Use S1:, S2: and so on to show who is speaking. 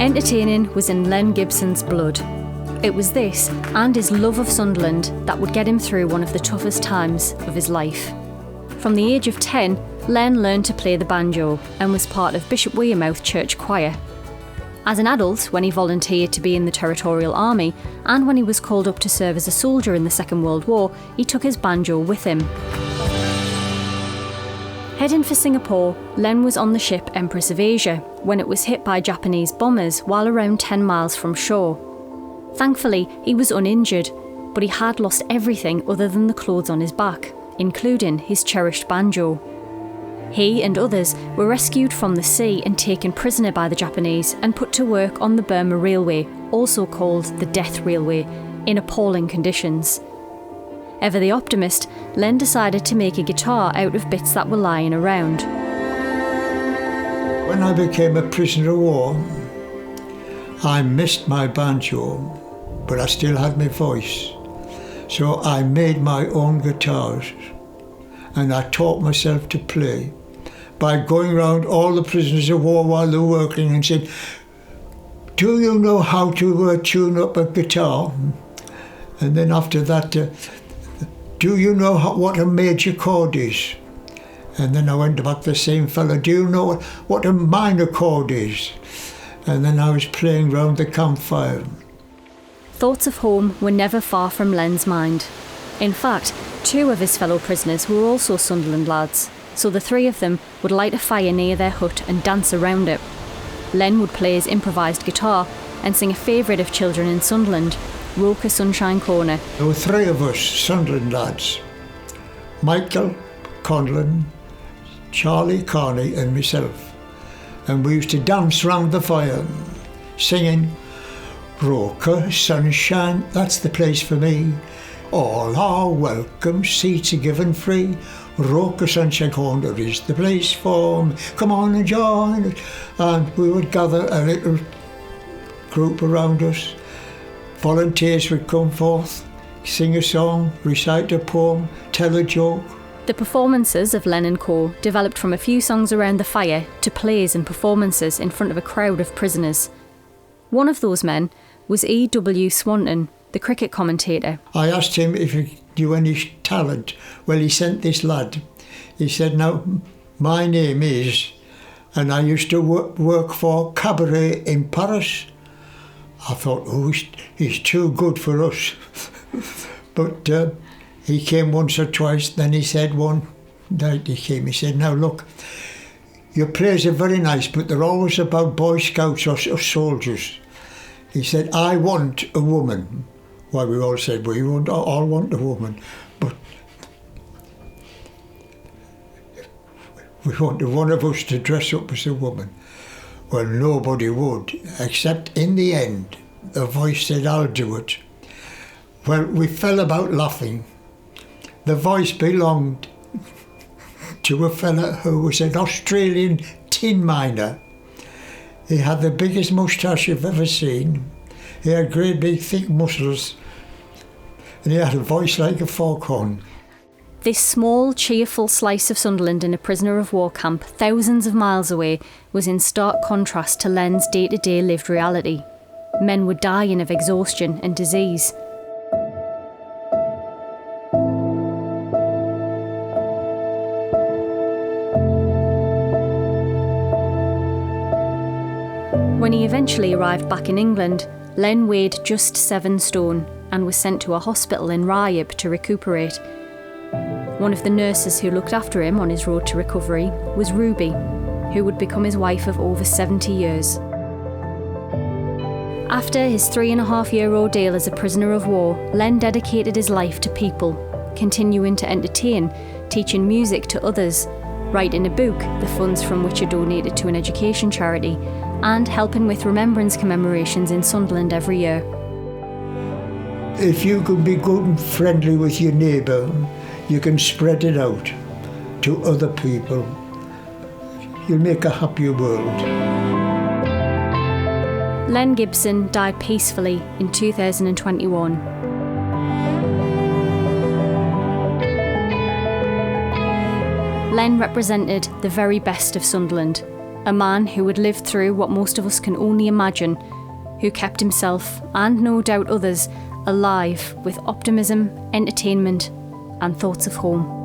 S1: Entertaining was in Len Gibson's blood. It was this, and his love of Sunderland, that would get him through one of the toughest times of his life. From the age of 10, Len learned to play the banjo and was part of Bishop Wearmouth Church Choir. As an adult, when he volunteered to be in the Territorial Army, and when he was called up to serve as a soldier in the Second World War, he took his banjo with him. Heading for Singapore, Len was on the ship Empress of Asia when it was hit by Japanese bombers while around 10 miles from shore. Thankfully, he was uninjured, but he had lost everything other than the clothes on his back, including his cherished banjo. He and others were rescued from the sea and taken prisoner by the Japanese and put to work on the Burma Railway, also called the Death Railway, in appalling conditions. Ever the optimist, Len decided to make a guitar out of bits that were lying around.
S2: When I became a prisoner of war, I missed my banjo, but I still had my voice. So I made my own guitars, and I taught myself to play by going around all the prisoners of war while they were working and said, "Do you know how to tune up a guitar?" And then after that, "Do you know what a major chord is?" And then I went back to the same fella, "Do you know what a minor chord is?" And then I was playing round the campfire.
S1: Thoughts of home were never far from Len's mind. In fact, 2 of his fellow prisoners were also Sunderland lads, so the 3 of them would light a fire near their hut and dance around it. Len would play his improvised guitar and sing a favourite of children in Sunderland, Roker Sunshine Corner.
S2: There were 3 of us, Sunderland lads, Michael Conlon, Charlie Carney and myself. And we used to dance round the fire, singing, "Roker Sunshine, that's the place for me. All are welcome, seats are given free. Roker Sunshine Corner is the place for me. Come on and join us." And we would gather a little group around us. Volunteers would come forth, sing a song, recite a poem, tell a joke.
S1: The performances of Len and Co. developed from a few songs around the fire to plays and performances in front of a crowd of prisoners. One of those men was E.W. Swanton, the cricket commentator.
S2: I asked him if he knew any talent. Well, he sent this lad. He said, "Now, my name is," and I used to work for Cabaret in Paris. I thought, "Oh, he's too good for us." But he came once or twice. Then he said one night he said, "Now look, your plays are very nice, but they're always about Boy Scouts or soldiers." He said, "I want a woman." Well, we all said, we all want a woman, but we wanted one of us to dress up as a woman. Well, nobody would, except in the end, the voice said, "I'll do it." Well, we fell about laughing. The voice belonged to a fella who was an Australian tin miner. He had the biggest moustache you've ever seen. He had great big thick muscles, and he had a voice like a foghorn.
S1: This small, cheerful slice of Sunderland in a prisoner of war camp thousands of miles away was in stark contrast to Len's day-to-day lived reality. Men were dying of exhaustion and disease. When he eventually arrived back in England, Len weighed just 7 stone and was sent to a hospital in Ryab to recuperate. One of the nurses who looked after him on his road to recovery was Ruby, who would become his wife of over 70 years. After his 3.5-year ordeal as a prisoner of war, Len dedicated his life to people, continuing to entertain, teaching music to others, writing a book, the funds from which are donated to an education charity, and helping with remembrance commemorations in Sunderland every year.
S2: If you can be good and friendly with your neighbour, you can spread it out to other people. You'll make a happier world.
S1: Len Gibson died peacefully in 2021. Len represented the very best of Sunderland. a man who had lived through what most of us can only imagine, who kept himself, and no doubt others, alive with optimism, entertainment, and thoughts of home.